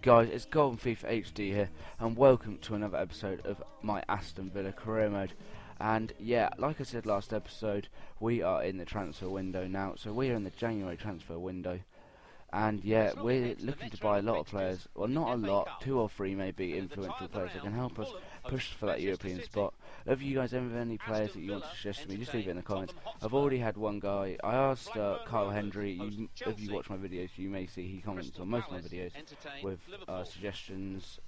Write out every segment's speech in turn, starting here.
Guys, it's Golden FIFA HD here, and welcome to another episode of my Aston Villa career mode. And yeah, like I said last episode, we are in the transfer window now, so we are in the January transfer window. And yeah, we're looking to buy a lot of players, well not a lot, 2 or 3 maybe influential players that can help us push for that European spot. If you guys have any players that you want to suggest to me, just leave it in the comments. I've already had one guy. I asked Kyle Hendry. If you watch my videos, you may see he comments on most of my videos with suggestions,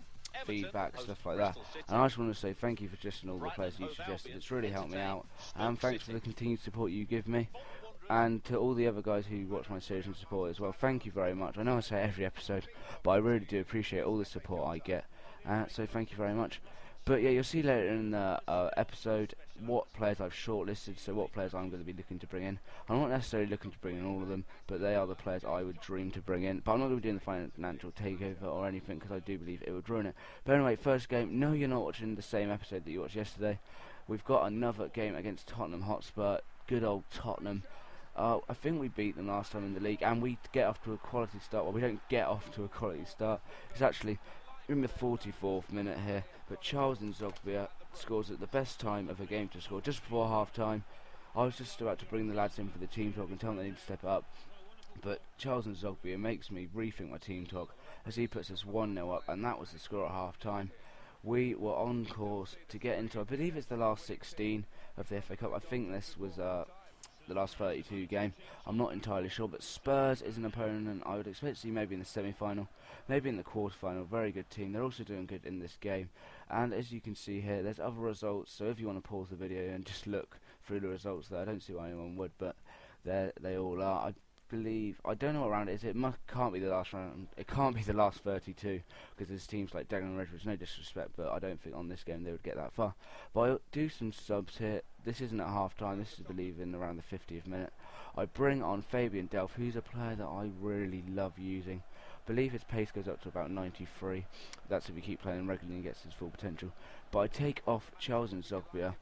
feedback, stuff like that. And I just want to say thank you for suggesting all the players you suggested. It's really helped me out, and thanks for the continued support you give me. And to all the other guys who watch my series and support as well, thank you very much. I know I say it every episode, but I really do appreciate all the support I get, so thank you very much. But yeah, you'll see later in the episode what players I've shortlisted, so what players I'm going to be looking to bring in. I'm not necessarily looking to bring in all of them, but they are the players I would dream to bring in. But I'm not going to be doing the financial takeover or anything, because I do believe it would ruin it. But anyway, first game. No, you're not watching the same episode that you watched yesterday. We've got another game against Tottenham Hotspur. Good old Tottenham. I think we beat them last time in the league, and we get off to a quality start. Well, we don't get off to a quality start. It's actually in the 44th minute here, but Charles Nzogbia scores at the best time of a game to score, just before half-time. I was just about to bring the lads in for the team talk and tell them they need to step up, but Charles Nzogbia makes me rethink my team talk as he puts us 1-0 up, and that was the score at half-time. We were on course to get into, I believe it's the last 16 of the FA Cup. I think this was the last 32 game. I'm not entirely sure, but Spurs is an opponent I would expect to see maybe in the semi-final, maybe in the quarter-final. Very good team. They're also doing good in this game, and as you can see here, there's other results, so if you want to pause the video and just look through the results there, I don't see why anyone would, but they all are. I believe, I don't know what round it is. Can't be the last round. It can't be the last 32, because there's teams like Dagenham and Redbridge. No disrespect, but I don't think on this game they would get that far. But I'll do some subs here. This isn't at half time. This is, I believe, in around the 50th minute. I bring on Fabian Delph, who's a player that I really love using. I believe his pace goes up to about 93. That's if we keep playing regularly and gets his full potential. But I take off Charles Nzogbia.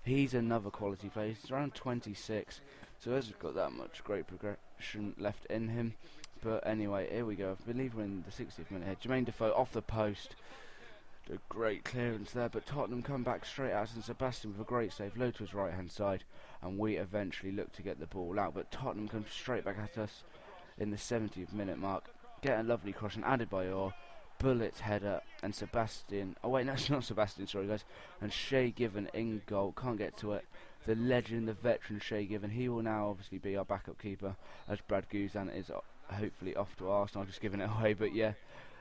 He's another quality player. He's around 26. So he hasn't got that much great progression left in him. But anyway, here we go. I believe we're in the 60th minute here. Jermaine Defoe off the post. A great clearance there, but Tottenham come back straight out, and Sebastian with a great save, low to his right hand side, and we eventually look to get the ball out, but Tottenham comes straight back at us in the 70th minute mark. Get a lovely cross and added by Orr. Bullet header, and Sebastian, oh wait, no, it's not Sebastian, sorry guys, and Shay Given in goal. Can't get to it. The legend, the veteran Shay Given, he will now obviously be our backup keeper, as Brad Guzan is hopefully off to Arsenal. I'm just giving it away, but yeah.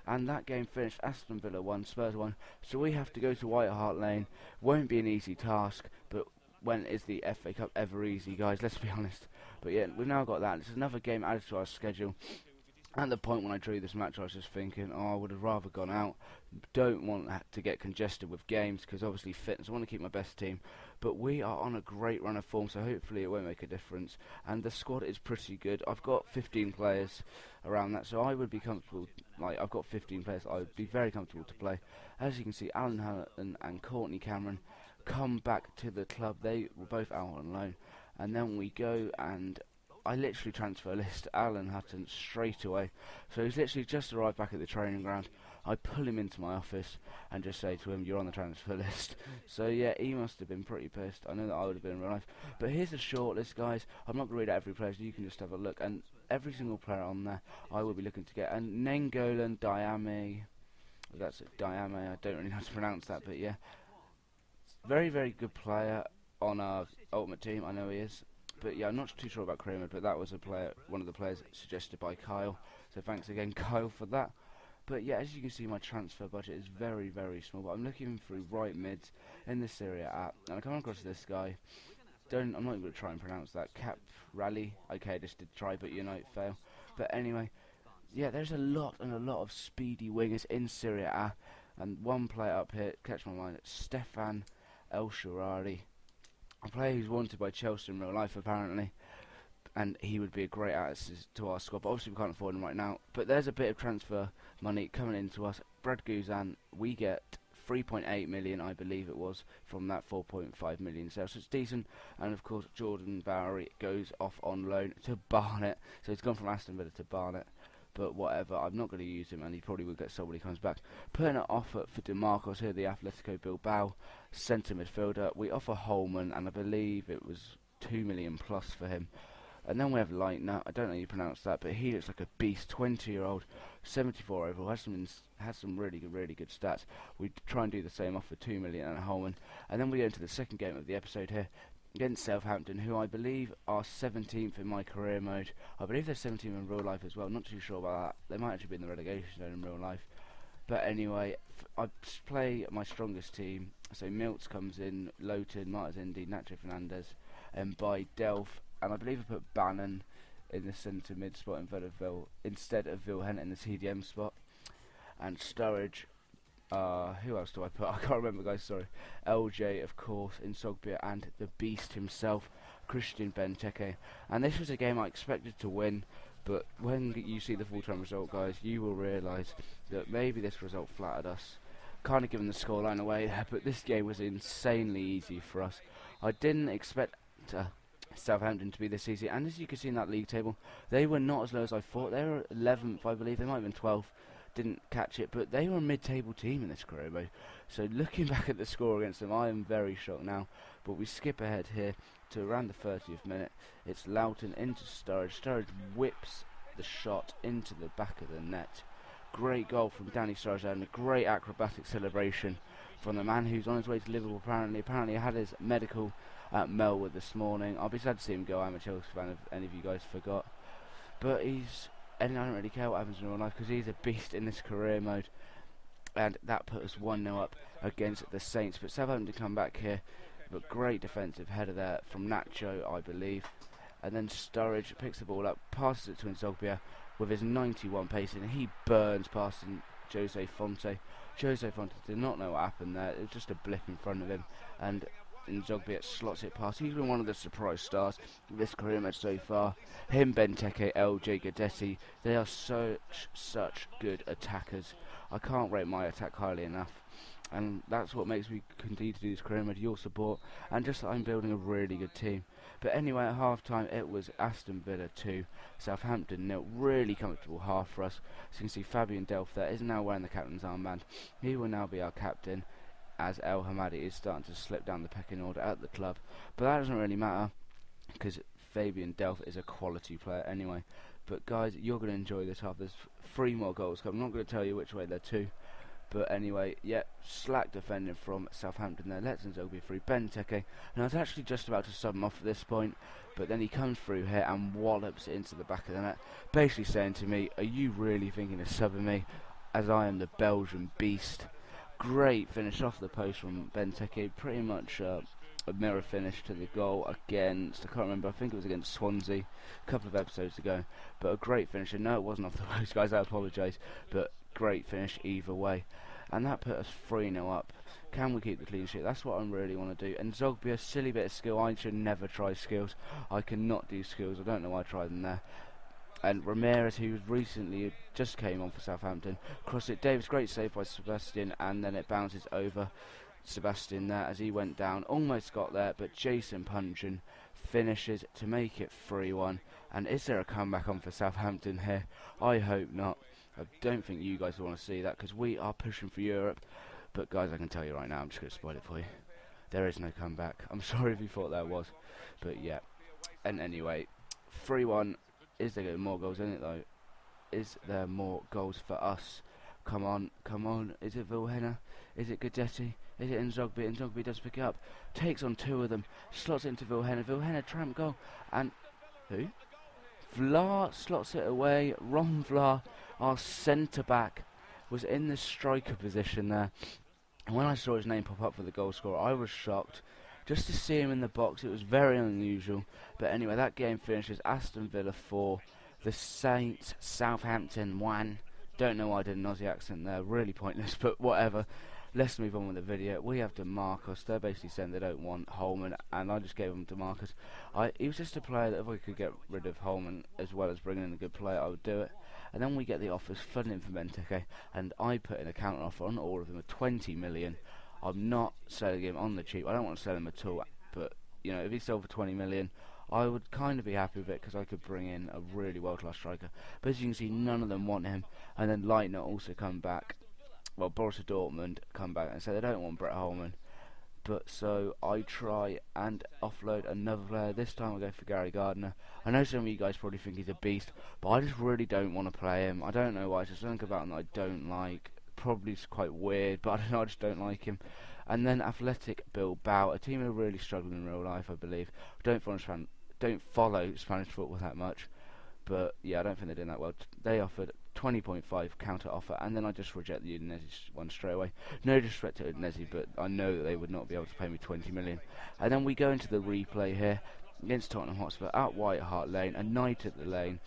And that game finished Aston Villa 1, Spurs 1, so we have to go to White Hart Lane. Won't be an easy task, but when is the FA Cup ever easy, guys? Let's be honest. But yeah, we've now got that. It's another game added to our schedule. At the point when I drew this match, I was just thinking, oh, I would have rather gone out. Don't want to get congested with games, because obviously fitness, I want to keep my best team. But we are on a great run of form, so hopefully it won't make a difference. And the squad is pretty good. I've got 15 players around that, so I would be comfortable. Like, I've got 15 players I would be very comfortable to play. As you can see, Alan Hutton and Courtney Cameron come back to the club. They were both out on loan. And then we go, and I literally transfer list Alan Hutton straight away. So he's literally just arrived back at the training ground. I pull him into my office and just say to him, you're on the transfer list. So yeah, he must have been pretty pissed. I know that I would have been in real life. But here's the short list, guys. I'm not going to read out every player, so you can just have a look. And every single player on there I will be looking to get. And Nengolan Diame, that's it, Diame, I don't really know how to pronounce that, but yeah. Very, very good player on our Ultimate Team, I know he is. But yeah, I'm not too sure about Kramer, but that was a player, one of the players suggested by Kyle. So thanks again, Kyle, for that. But yeah, as you can see, my transfer budget is very, very small. But I'm looking through right mids in the Serie A, and I come across this guy. I'm not even going to try and pronounce that. Cap Rally. Okay, I just did try, but you know, it failed. But anyway, yeah, there's a lot of speedy wingers in Serie A, and one player up here, catch my mind, Stefan El Shaarawy. A player who's wanted by Chelsea in real life, apparently, and he would be a great add to our squad, but obviously we can't afford him right now. But there's a bit of transfer money coming into us. Brad Guzan, we get 3.8 million, I believe it was, from that 4.5 million sales, so it's decent. And of course, Jordan Bowery goes off on loan to Barnet, so he's gone from Aston Villa to Barnet. but whatever, I'm not going to use him, and he probably will get sold when he comes back. Putting an offer for DeMarcos here, the Atletico Bilbao centre midfielder. We offer Holman, and I believe it was 2 million plus for him. And then we have Leitner, I don't know how you pronounce that, but he looks like a beast, 20-year-old, 74 overall, has some really good stats. We try and do the same, offer 2 million and Holman. And then we go into the second game of the episode here, against Southampton, who I believe are 17th in my career mode. I believe they're 17th in real life as well, not too sure about that. They might actually be in the relegation zone in real life. But anyway, I play my strongest team, so Milts comes in, Lowton, Martins Indy, Nacho Fernandez, and by Delph. And I believe I put Bannon in the centre mid spot instead of Vilhen in the CDM spot. And Sturridge, who else do I put? I can't remember, guys, sorry. LJ, of course, in Sogbia, and the beast himself, Christian Benteke. And this was a game I expected to win, but when you see the full-time result, guys, you will realise that maybe this result flattered us. Kind of giving the scoreline away there, but this game was insanely easy for us. I didn't expect Southampton to be this easy, and as you can see in that league table, they were not as low as I thought. They were 11th, I believe. They might have been 12th. Didn't catch it, but they were a mid-table team in this career mode. So looking back at the score against them, I am very shocked now. But we skip ahead here to around the 30th minute. It's Lowton into Sturridge. Sturridge whips the shot into the back of the net. Great goal from Danny Sturridge and a great acrobatic celebration from the man who's on his way to Liverpool. Apparently had his medical at Melwood this morning. I'll be sad to see him go. I'm a Chelsea fan, if any of you guys forgot. But and I don't really care what happens in real life, because he's a beast in this career mode. And that put us 1-0 up against the Saints. But Southampton come back here. But great defensive header there from Nacho, I believe. And then Sturridge picks the ball up, passes it to Nzogbia with his 91 pace, and he burns past Jose Fonte. Jose Fonte did not know what happened there. It was just a blip in front of him. And Nzogbia slots it past. He's been one of the surprise stars of this career match so far. Him, Benteke, LJ, Gadetti, they are such good attackers. I can't rate my attack highly enough. And that's what makes me continue to do this career mode, your support, and just that I'm building a really good team. But anyway, at half time it was Aston Villa 2, Southampton 0. Really comfortable half for us. So you can see Fabian Delph there is now wearing the captain's armband. He will now be our captain, as El Hamadi is starting to slip down the pecking order at the club. But that doesn't really matter, because Fabian Delph is a quality player anyway. But guys, you're going to enjoy this half. There's 3 more goals coming. I'm not going to tell you which way they're to. But anyway, yeah, slack defending from Southampton there. Let's Nzogbia free. Benteke. And I was actually just about to sub him off at this point, but then he comes through here and wallops it into the back of the net, basically saying to me, are you really thinking of subbing me, as I am the Belgian beast? Great finish off the post from Benteke. Pretty much a mirror finish to the goal against, I can't remember, I think it was against Swansea a couple of episodes ago. But a great finish. And no, it wasn't off the post, guys, I apologise. But great finish either way. And that put us 3-0 up. Can we keep the clean sheet? That's what I really want to do. And Zogbia, silly bit of skill. I should never try skills. I cannot do skills. I don't know why I tried them there. And Ramirez, who recently just came on for Southampton, crossed it. Davis, great save by Sebastian, and then it bounces over Sebastian there as he went down. Almost got there, but Jason Puncheon finishes to make it 3-1. And is there a comeback on for Southampton here? I hope not. I don't think you guys want to see that, because we are pushing for Europe. But guys, I can tell you right now, I'm just going to spoil it for you. There is no comeback. I'm sorry if you thought there was. But yeah. And anyway, 3-1. Is there more goals in it though? Is there more goals for us? Come on, come on. Is it Vilhena? Is it Gadetti? Is it Nzogbia? Nzogbia does pick it up. Takes on 2 of them. Slots it into Vilhena. Vilhena, tramp goal. And who? Vlar slots it away. Ron Vlar, our centre back, was in the striker position there. And when I saw his name pop up for the goal scorer, I was shocked. Just to see him in the box, it was very unusual. But anyway, that game finishes Aston Villa 4, the Saints Southampton 1. Don't know why I did an Aussie accent there, really pointless, but whatever. Let's move on with the video. We have DeMarcos. They're basically saying they don't want Holman, and I just gave him DeMarcos. He was just a player that if I could get rid of Holman as well as bringing in a good player, I would do it. And then we get the offers flooding in for Benteke, and I put in a counter offer on all of them of 20 million. I'm not selling him on the cheap. I don't want to sell him at all, but you know, if he sold for 20 million, I would kind of be happy with it because I could bring in a really world-class striker. But as you can see, none of them want him. And then Leitner also come back. Well, Borussia Dortmund come back and say they don't want Brett Holman. But so I try and offload another player. This time I go for Gary Gardner. I know some of you guys probably think he's a beast, but I just really don't want to play him. I don't know why. It's just something about him that I don't like. Probably it's quite weird, but I don't know. I just don't like him. And then Athletic Bilbao, a team who are really struggling in real life, I believe. Don't follow Spanish football that much, but yeah, I don't think they're doing that well. They offered 20.5 counter offer, and then I just reject the Udinese one straight away. No disrespect to Udinese, but I know that they would not be able to pay me 20 million. And then we go into the replay here against Tottenham Hotspur at White Hart Lane, a night at the lane.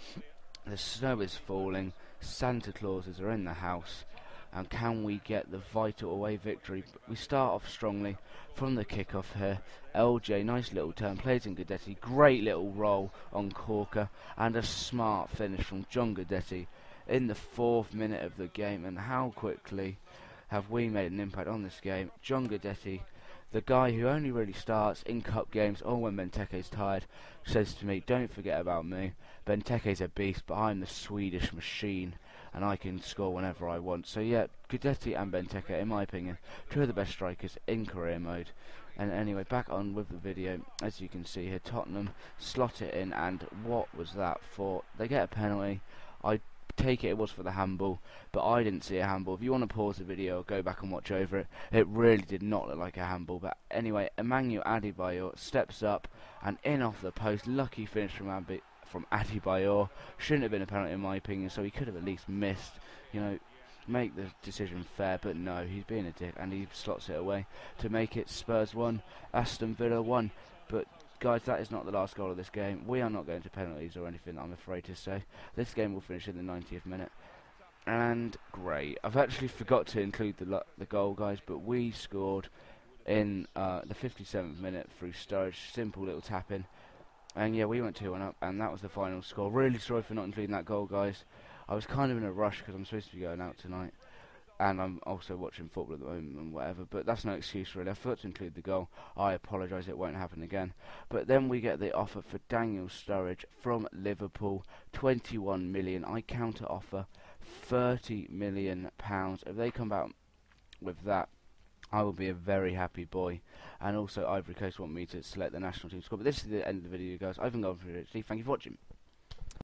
The snow is falling, Santa Clauses are in the house, and can we get the vital away victory? We start off strongly from the kick-off here. LJ, nice little turn, plays in Guidetti, great little roll on Corker, and a smart finish from John Guidetti in the 4th minute of the game. And how quickly have we made an impact on this game? John Guidetti, the guy who only really starts in cup games or when Benteke's tired, says to me, don't forget about me. Benteke's a beast, but I'm the Swedish machine, and I can score whenever I want. So yeah, Guidetti and Benteke, in my opinion, two of the best strikers in career mode. And anyway, back on with the video. As you can see here, Tottenham slot it in, and what was that for? They get a penalty. I take it was for the handball, but I didn't see a handball. If you want to pause the video, go back and watch over it. It really did not look like a handball. But anyway, Emmanuel Adebayor steps up and in off the post. Lucky finish from Adebayor. Shouldn't have been a penalty in my opinion, so he could have at least missed, you know, make the decision fair, but no, he's being a dick and he slots it away to make it Spurs 1, Aston Villa 1. But guys, that is not the last goal of this game. We are not going to penalties or anything, I'm afraid to say. This game will finish in the 90th minute. And great, I've actually forgot to include the goal, guys, but we scored in the 57th minute through Sturridge. Simple little tap-in. And yeah, we went 2-1 up, and that was the final score. Really sorry for not including that goal, guys. I was kind of in a rush because I'm supposed to be going out tonight, and I'm also watching football at the moment and whatever, but that's no excuse really. I forgot to include the goal. I apologise, it won't happen again. But then we get the offer for Daniel Sturridge from Liverpool, 21 million. I counter offer £30 million. If they come out with that, I will be a very happy boy. And also Ivory Coast want me to select the national team squad. But this is the end of the video, guys. I've been going through it. Thank you for watching.